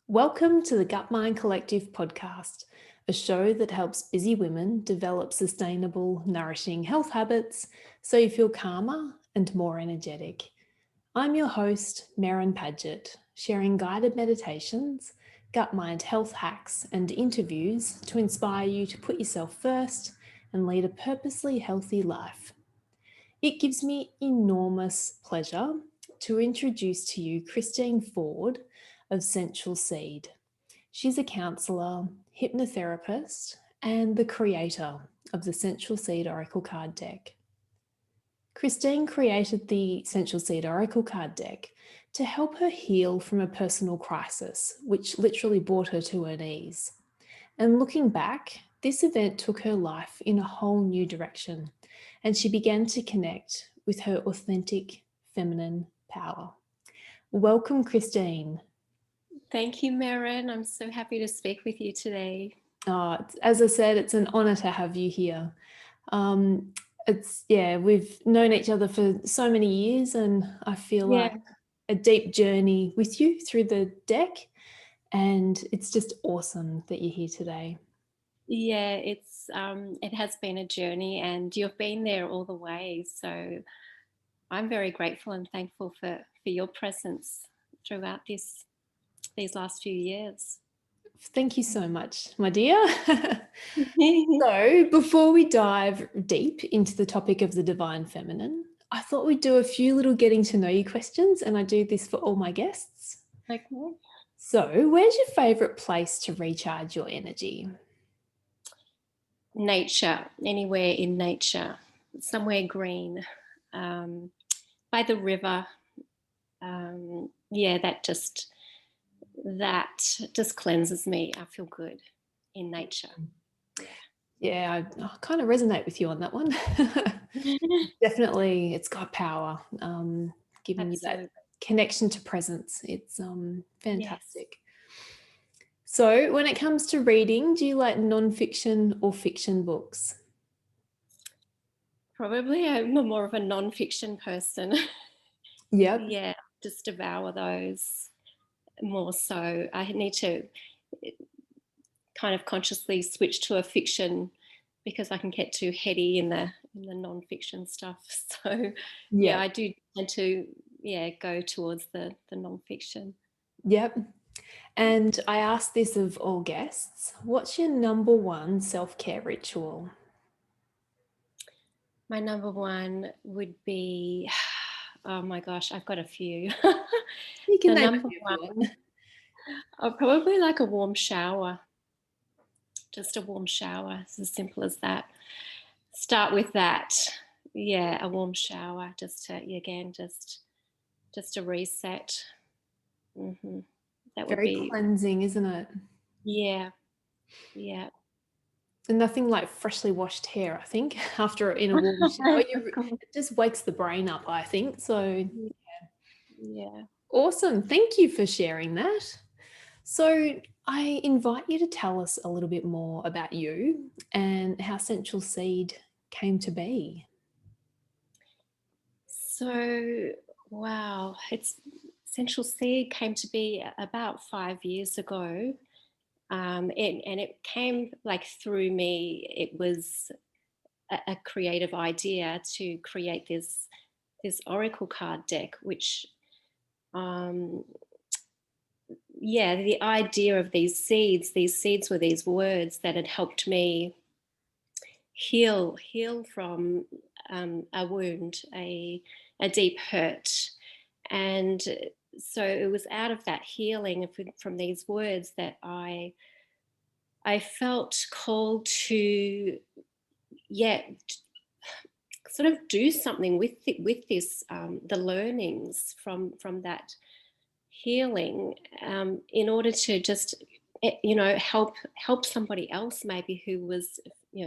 Welcome to the Gut Mind Collective podcast, a show that helps busy women develop sustainable, nourishing health habits so you feel calmer and more energetic. I'm your host, Meryn Paget, sharing guided meditations, gut mind health hacks, and interviews to inspire you to put yourself first and lead a purposely healthy life. It gives me enormous pleasure to introduce to you Christine Ford of Sensual. She's a counsellor, hypnotherapist, and the creator of the Sensual Oracle card deck. Christine created the Sensual Oracle card deck to help her heal from a personal crisis, which literally brought her to her knees. And looking back, this event took her life in a whole new direction, and she began to connect with her authentic feminine power. Welcome, Christine. Thank you, Meryn. I'm so happy to speak with you today. As I said, it's an honour to have you here. We've known each other for so many years, and I feel like a deep journey with you through the deck, and it's just awesome that you're here today. Yeah, it has been a journey, and you've been there all the way. So I'm very grateful and thankful for your presence throughout these last few years. Thank you so much, my dear. So before we dive deep into the topic of the divine feminine, I thought we'd do a few little getting to know you questions, and I do this for all my guests. Okay. So where's your favourite place to recharge your energy? Nature, anywhere in nature, somewhere green, by the river. That just cleanses me. I feel good in nature. Yeah, I kind of resonate with you on that one. Definitely, it's got power, giving you that connection to presence. It's fantastic. Yes. So when it comes to reading, do you like non-fiction or fiction books? Probably I'm more of a non-fiction person. Yep. Yeah, just devour those more so. I need to kind of consciously switch to a fiction because I can get too heady in the non-fiction stuff. So yeah, I do tend to go towards the non-fiction. Yep. And I ask this of all guests, what's your number one self-care ritual? My number one would be, oh my gosh, I've got a few. You can name a few one. Probably like a warm shower. Just a warm shower. It's as simple as that. Start with that. Yeah, a warm shower. Just to a reset. Mm-hmm. That Very would be cleansing, isn't it? Yeah. And nothing like freshly washed hair, I think, after in a warm shower. It just wakes the brain up, I think. So yeah. Awesome. Thank you for sharing that. So I invite you to tell us a little bit more about you and how Sensual Seed came to be. So, wow, Sensual Seed came to be about 5 years ago. And it came like through me. It was a creative idea to create this oracle card deck, which the idea of these seeds were these words that had helped me heal from a wound, a deep hurt. And so it was out of that healing from these words that I felt called to sort of do something with this the learnings from that healing, in order to just help somebody else maybe who was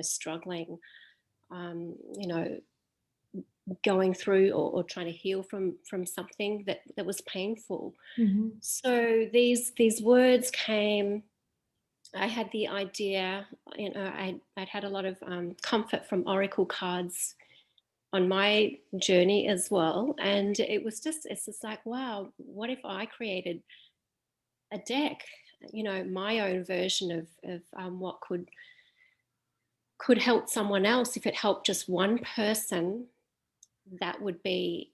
struggling, going through or trying to heal from something that was painful. Mm-hmm. So these words came. I had the idea, I'd had a lot of comfort from oracle cards on my journey as well, and it's just like, wow, what if I created a deck my own version of what could help someone else. If it helped just one person, that would be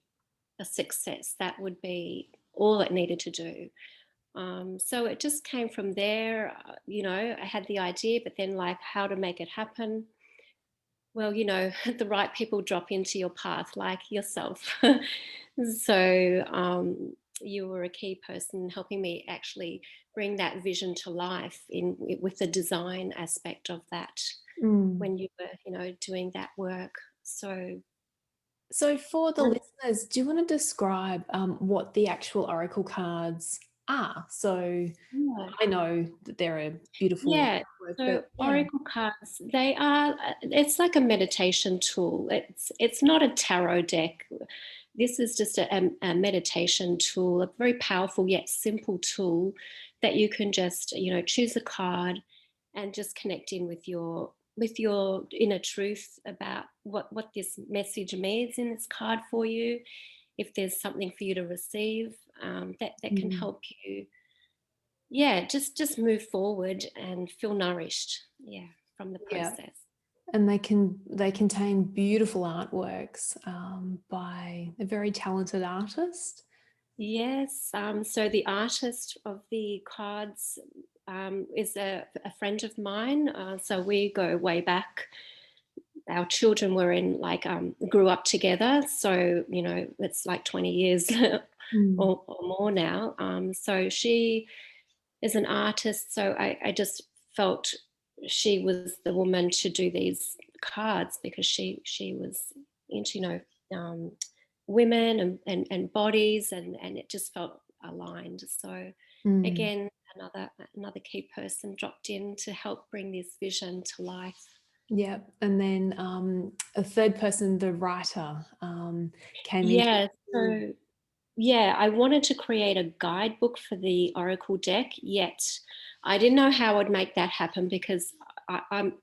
a success. That would be all it needed to do. So it just came from there. I had the idea, but then like how to make it happen. Well, the right people drop into your path, like yourself. So you were a key person helping me actually bring that vision to life with the design aspect of that Mm. when you were, doing that work. So So for the listeners, do you want to describe what the actual oracle cards are? So yeah. I know that they're a beautiful Yeah, artwork, so but yeah. oracle cards, it's like a meditation tool. It's not a tarot deck. This is just a meditation tool, a very powerful yet simple tool that you can just, choose a card and just connect in with your inner truth about what this message means in this card for you. If there's something for you to receive, that can Mm. help you, yeah, just move forward and feel nourished, yeah, from the Yeah. process. And they contain beautiful artworks by a very talented artist. Yes, so the artist of the cards is a friend of mine, so we go way back. Our children were grew up together, so it's like 20 years Mm. or more now. So she is an artist, so I just felt she was the woman to do these cards because she was into women and bodies, and it just felt aligned. So Mm. again, another key person dropped in to help bring this vision to life. Yeah. And then a third person, the writer, came into Yeah, the. so yeah, I wanted to create a guidebook for the Oracle deck, yet I didn't know how I'd make that happen because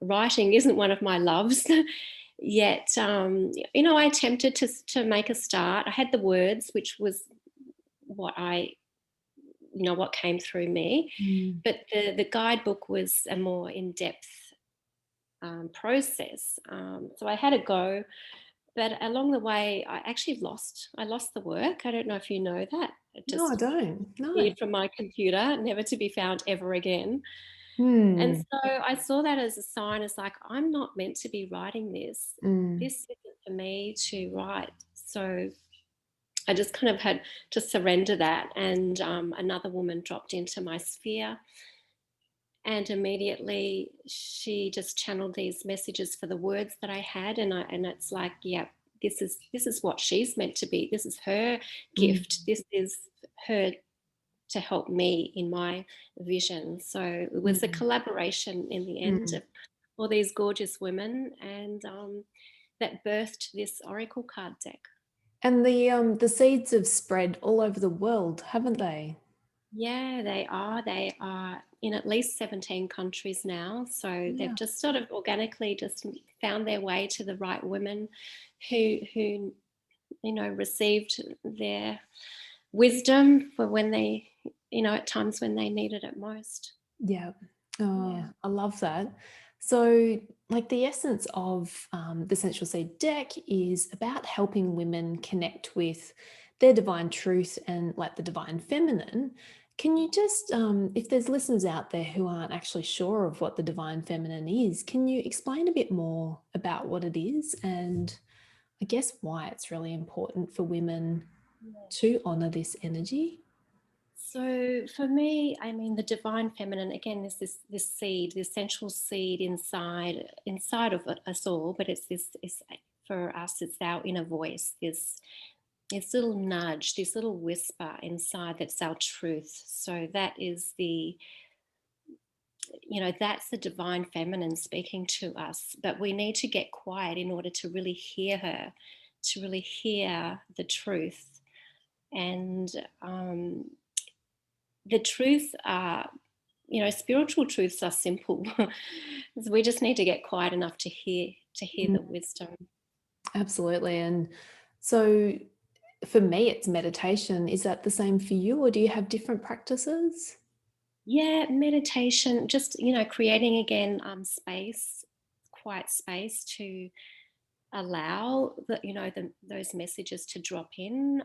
writing isn't one of my loves. Yet, I attempted to make a start. I had the words, which was what what came through me, Mm. but the guidebook was a more in depth process. So I had a go, but along the way, I lost the work. I don't know if you know that. It No, I just don't. No. disappeared from my computer, never to be found ever again. And Hmm. so I saw that as a sign. It's like, I'm not meant to be writing this. Mm. This isn't for me to write. So I just kind of had to surrender that. And another woman dropped into my sphere, and immediately she just channeled these messages for the words that I had, and it's like, yeah, this is what she's meant to be. This is her Mm. gift. This is her to help me in my vision. So it was a Mm. collaboration in the end Mm. of all these gorgeous women, and that birthed this oracle card deck. And the seeds have spread all over the world, haven't they? Yeah, they are. They are in at least 17 countries now. So they've Yeah. just sort of organically just found their way to the right women who received their wisdom for when they, at times when they needed it most. Yeah. Yeah. Oh, I love that. So, like the essence of the Sensual Seed deck is about helping women connect with their divine truth and like the divine feminine. Can you just, if there's listeners out there who aren't actually sure of what the divine feminine is, can you explain a bit more about what it is and I guess why it's really important for women to honor this energy? So for me, I mean, the divine feminine again. There's this seed, the essential seed inside of us all. But it's this. It's for us. It's our inner voice. This little nudge, this little whisper inside. That's our truth. So that is that's the divine feminine speaking to us. But we need to get quiet in order to really hear her, to really hear the truth. And the truth are, spiritual truths are simple. We just need to get quiet enough to hear Mm, the wisdom. absolutely. And so for me, it's meditation. Is that the same for you, or do you have different practices? Yeah, meditation, just, creating again space, quiet space to allow those messages to drop in.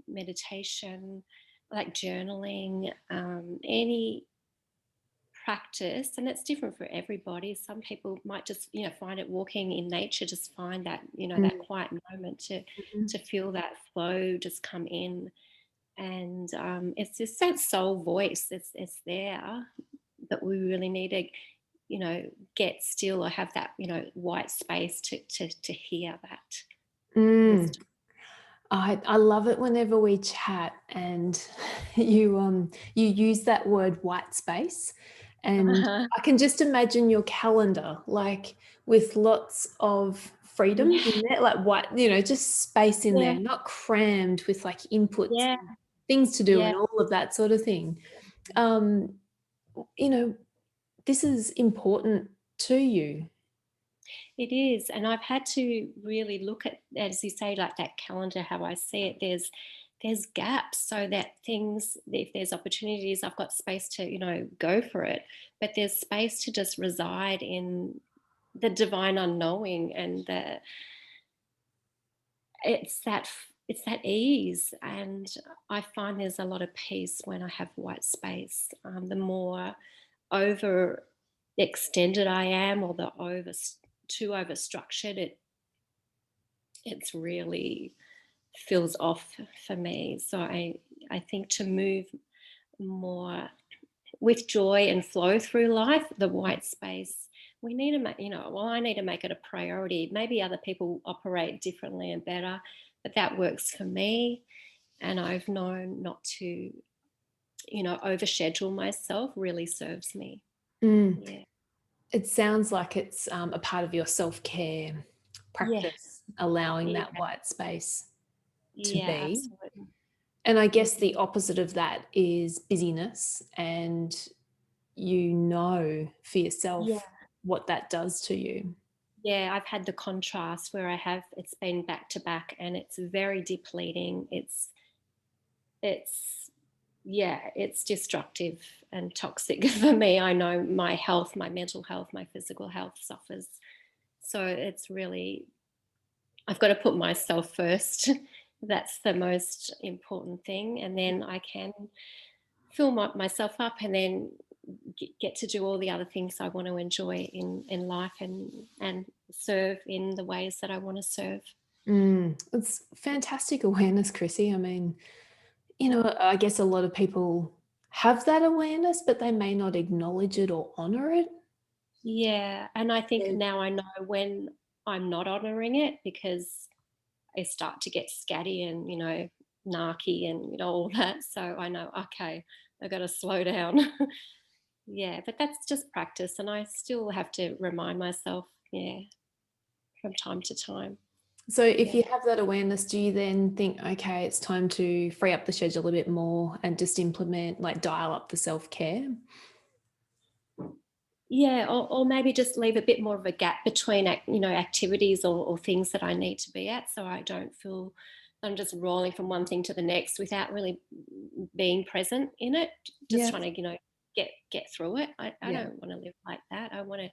Meditation, like journaling, any practice, and it's different for everybody. Some people might just find it walking in nature, just find that that Mm, quiet moment mhm. to feel that flow just come in. And it's just that soul voice, it's there, but we really need to get still or have that white space to hear that Mm. wisdom. I love it whenever we chat and you use that word white space, and Uh-huh. I can just imagine your calendar like with lots of freedom Yeah, in there, like white, just space in yeah, there, not crammed with like inputs yeah, and things to do yeah. and all of that sort of thing. Um, you know, this is important to you. It is, and I've had to really look at, as you say, like that calendar, how I see it. There's gaps, so that things, if there's opportunities, I've got space to go for it. But there's space to just reside in the divine unknowing, and it's that ease. And I find there's a lot of peace when I have white space. The more over extended I am, or the over structured, it's really feels off for me. So I think to move more with joy and flow through life, the white space, we need to make, well, I need to make it a priority. Maybe other people operate differently and better, but that works for me. And I've known not to, overschedule myself, really serves me. Mm. Yeah. It sounds like it's a part of your self-care Yeah. practice, allowing Yeah. that white space to Yeah, be. absolutely. And I guess Mhm. the opposite of that is busyness, and you know for Yeah. yourself what that does to you. Yeah, I've had the contrast where it's been back to back, and it's very depleting. It's yeah, it's destructive and toxic for me. I know my health, my mental health, my physical health suffers. So it's really, I've got to put myself first. That's the most important thing. And then I can fill myself up, and then get to do all the other things I want to enjoy in life, and serve in the ways that I want to serve. It's fantastic awareness, Chrissy. I mean, I guess a lot of people have that awareness, but they may not acknowledge it or honor it. Yeah, and I think Yeah. now I know when I'm not honoring it, because I start to get scatty and narky and all that. So I know, okay, I got to slow down. Yeah, but that's just practice, and I still have to remind myself, yeah, from time to time. So if Yeah. you have that awareness, do you then think, okay, it's time to free up the schedule a bit more and just implement, like dial up the self-care? Yeah, or maybe just leave a bit more of a gap between activities, or things that I need to be at, so I don't feel I'm just rolling from one thing to the next without really being present in it. Just Yeah. trying to get through it. I Yeah. don't want to live like that. I want to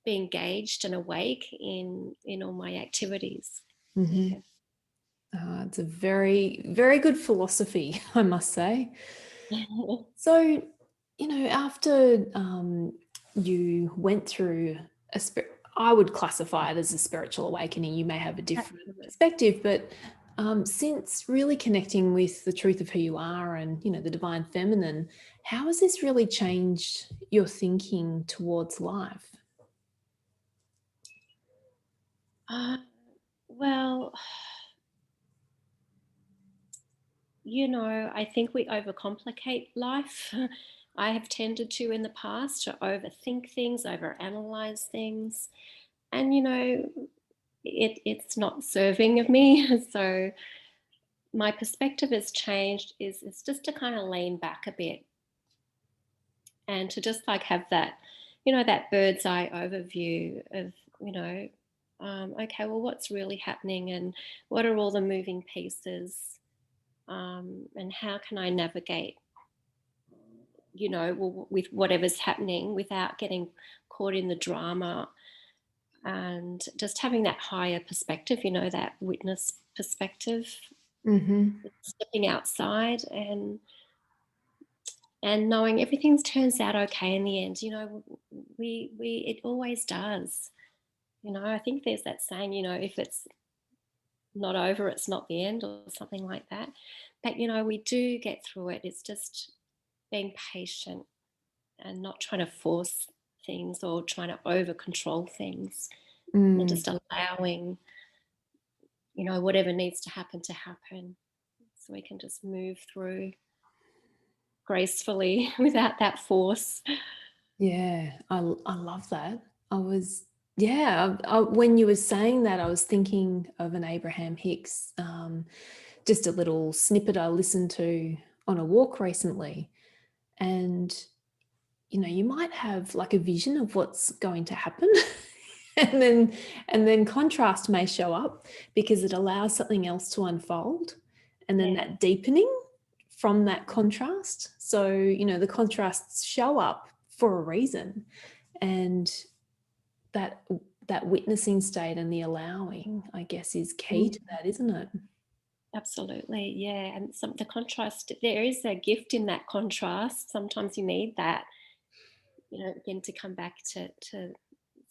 be engaged and awake in all my activities. Hmm. Yeah. It's a very, very good philosophy, I must say. So, after you went through I would classify it as a spiritual awakening. You may have a different Absolutely. perspective, but since really connecting with the truth of who you are and, the divine feminine, how has this really changed your thinking towards life? Uh, well, I think we overcomplicate life. I have tended to in the past to overthink things, overanalyze things, and it's not serving of me. So my perspective has changed. Is it's just to kind of lean back a bit, and to just like have that, that bird's eye overview of, okay, well, what's really happening, and what are all the moving pieces, and how can I navigate with whatever's happening without getting caught in the drama, and just having that higher perspective, that witness perspective, Mm-hmm. stepping outside and knowing everything turns out okay in the end. We it always does. I think there's that saying, if it's not over, it's not the end, or something like that. But we do get through it. It's just being patient and not trying to force things or trying to over control things, and Mm. just allowing, whatever needs to happen, so we can just move through gracefully without that force. Yeah, I love that. When you were saying that, I was thinking of an Abraham Hicks, just a little snippet I listened to on a walk recently. And, you might have like a vision of what's going to happen. and then contrast may show up because it allows something else to unfold. And then Yeah. that deepening from that contrast. So, the contrasts show up for a reason. And that witnessing state and the allowing, I guess, is key to that, isn't it? Absolutely, yeah. And the contrast, there is a gift in that contrast. Sometimes you need that, again, to come back to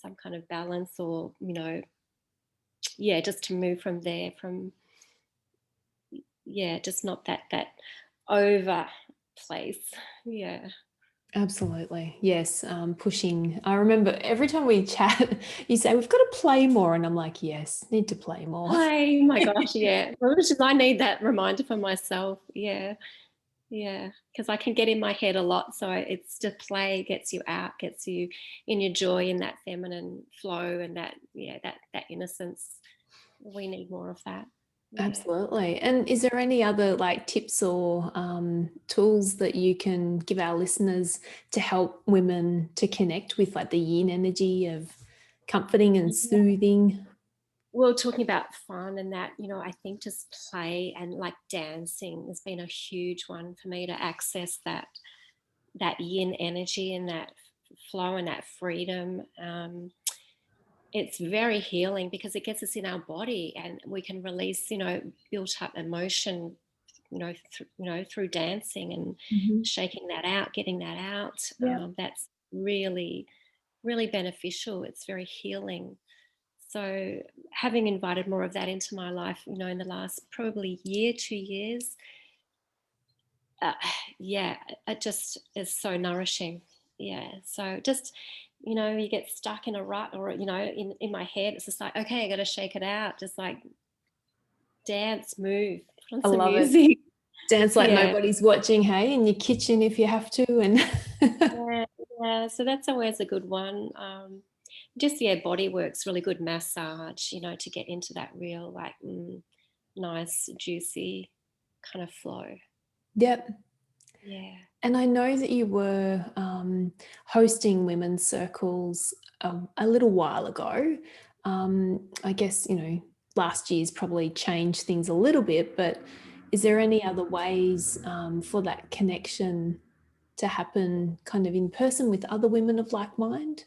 some kind of balance, or yeah, just to move from there, just not that over place. Yeah. Absolutely. Yes. Pushing. I remember every time we chat, you say, we've got to play more. And I'm like, yes, need to play more. Hi, my gosh, yeah. Well, I need that reminder for myself. Yeah. Yeah, because I can get in my head a lot. So it's just play gets you out, gets you in your joy, in that feminine flow, and that innocence. We need more of that. Yeah. Absolutely. And is there any other like tips or tools that you can give our listeners to help women to connect with like the yin energy of comforting and Yeah. soothing? Well, talking about fun and that, I think just play and like dancing has been a huge one for me to access that yin energy and that flow and that freedom. It's very healing because it gets us in our body, and we can release, built up emotion, through dancing and Mhm. shaking that out, getting that out. Yeah. That's really, really beneficial. It's very healing. So having invited more of that into my life, in the last probably year, 2 years, uh, yeah, it just is so nourishing. Yeah. So just, you get stuck in a rut, or, in my head, it's just like, okay, I got to shake it out. Just like dance, move, put on I some love it. music. Dance like Yeah. nobody's watching, hey, in your kitchen if you have to. And Yeah. Yeah. So that's always a good one. Just, yeah, body work's really good, massage, to get into that real, like, nice, juicy kind of flow. yep. Yeah. And I know that you were hosting women's circles a little while ago. I guess, last year's probably changed things a little bit, but is there any other ways for that connection to happen kind of in person with other women of like mind?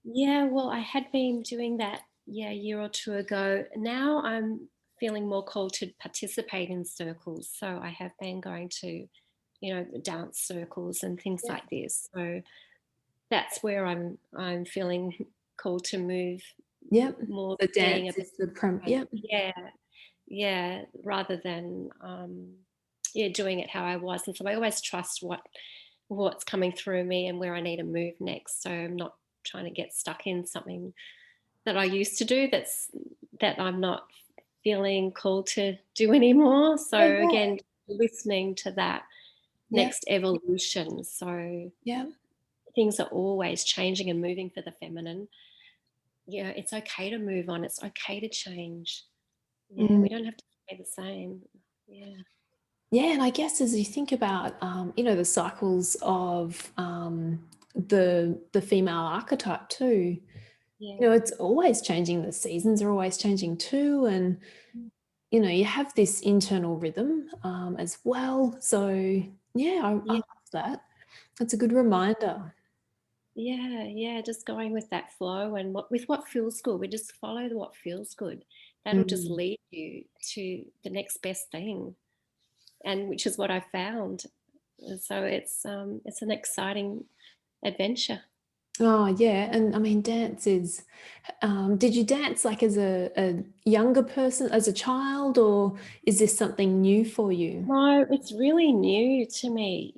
Yeah, well, I had been doing that, yeah, a year or two ago. Now I'm feeling more called to participate in circles. So I have been going to, dance circles and things Yeah. like this. So that's where I'm feeling called to move Yep. more, The being a dance is the participant. yep. Yeah, yeah, rather than yeah, doing it how I was. And so I always trust what's coming through me and where I need to move next. So I'm not trying to get stuck in something that I used to do that I'm not feeling called to do anymore. So Yeah, yeah. again, listening to that Yep. next evolution. So Yep. things are always changing and moving for the feminine. Yeah, it's okay to move on. It's okay to change. Yeah, Mm. we don't have to stay the same. Yeah. Yeah, and I guess as you think about, the cycles of the female archetype too, Yeah. it's always changing. The seasons are always changing too, and you have this internal rhythm as well. So yeah, I Yeah. love that. That's a good reminder. Yeah, just going with that flow and what feels good. We just follow what feels good. That'll just Mm. lead you to the next best thing, and which is what I found. And so it's an exciting adventure. Oh, yeah. And I mean, dance is, did you dance like as a younger person, as a child, or is this something new for you? No, it's really new to me.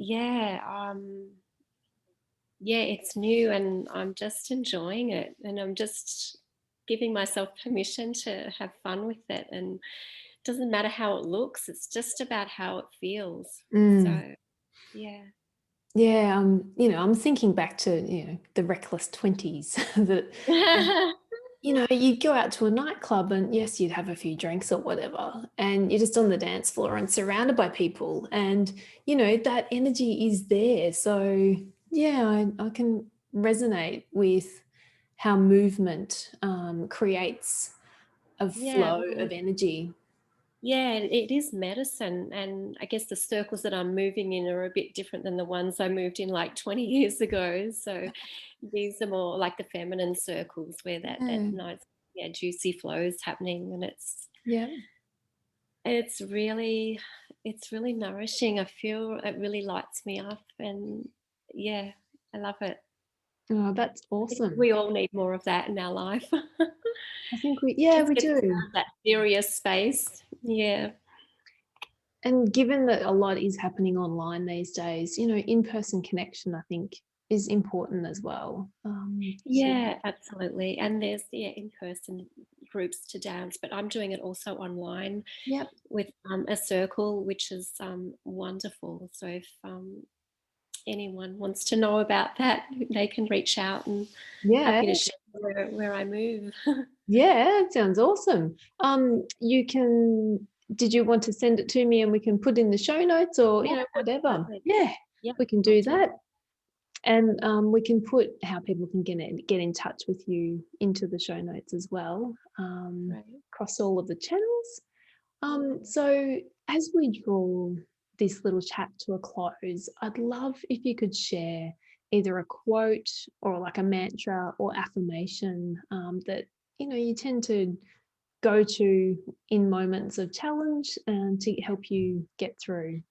Yeah, it's new, and I'm just enjoying it, and I'm just giving myself permission to have fun with it. And it doesn't matter how it looks; it's just about how it feels. Mm. So, yeah, Yeah, I'm thinking back to, the reckless 20s that, um, you'd go out to a nightclub and yes, you'd have a few drinks or whatever, and you're just on the dance floor and surrounded by people, and, that energy is there. So, yeah, I can resonate with how movement creates a yeah. flow of energy. Yeah, it is medicine, and I guess the circles that I'm moving in are a bit different than the ones I moved in like 20 years ago. So these are more like the feminine circles where that Yeah, nice, yeah, juicy flow is happening, and yeah. it's really it's really nourishing. I feel it really lights me up, and yeah, I love it. Oh, that's I think awesome. we all need more of that in our life. I think yeah, Just we gets us do. out of that serious space. Yeah. And given that a lot is happening online these days, in-person connection, I think, is important as well. Yeah, absolutely. And there's in-person groups to dance, but I'm doing it also online Yep. with a circle, which is wonderful. So if anyone wants to know about that, they can reach out, and Yeah. happy to share where I move. Yeah, it sounds awesome. You can Did you want to send it to me and we can put in the show notes, or, Yeah, whatever? absolutely. Yeah, Yeah, we can I'll do do that. that. And we can put how people can get in touch with you into the show notes as well, Right. across all of the channels. Mm. So as we draw this little chat to a close, I'd love if you could share either a quote or like a mantra or affirmation that you tend to go to in moments of challenge and to help you get through.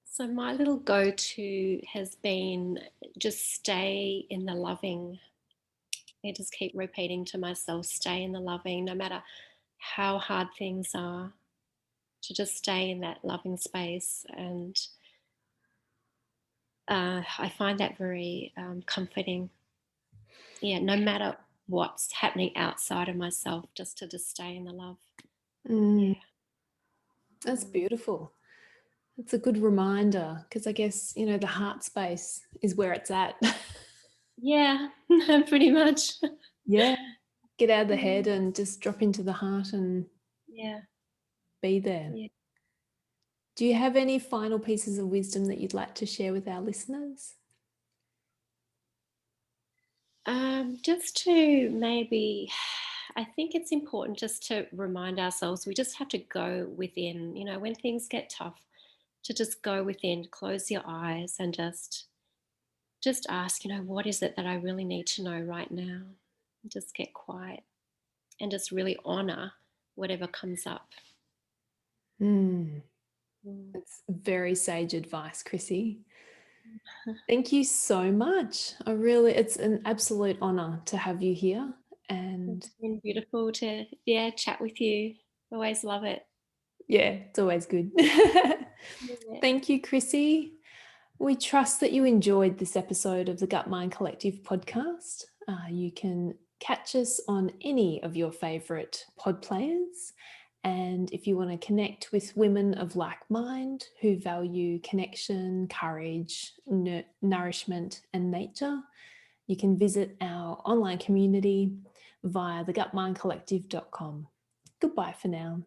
So my little go-to has been just stay in the loving. I just keep repeating to myself, stay in the loving, no matter how hard things are, to just stay in that loving space. And I find that very comforting. Yeah, no matter what's happening outside of myself, just to just stay in the love. Mm, Yeah. that's Mm. beautiful. It's a good reminder because I guess, the heart space is where it's at. Yeah, pretty much. Yeah. Get out of the Yeah. head and just drop into the heart and Yeah. be there. Yeah. Do you have any final pieces of wisdom that you'd like to share with our listeners? Just to maybe, I think it's important just to remind ourselves we just have to go within, when things get tough, to just go within, close your eyes, and just ask, what is it that I really need to know right now? Just get quiet and just really honor whatever comes up. Mm, Mm. that's very sage advice, Chrissy. Thank you so much. It's an absolute honor to have you here. And It's been beautiful to, yeah, chat with you. Always love it. yeah, it's always good. Yeah. Thank you, Chrissy. We trust that you enjoyed this episode of the Gut Mind Collective podcast. You can catch us on any of your favorite pod players. And if you want to connect with women of like mind who value connection, courage, nourishment, and nature, you can visit our online community via thegutmindcollective.com. Goodbye for now.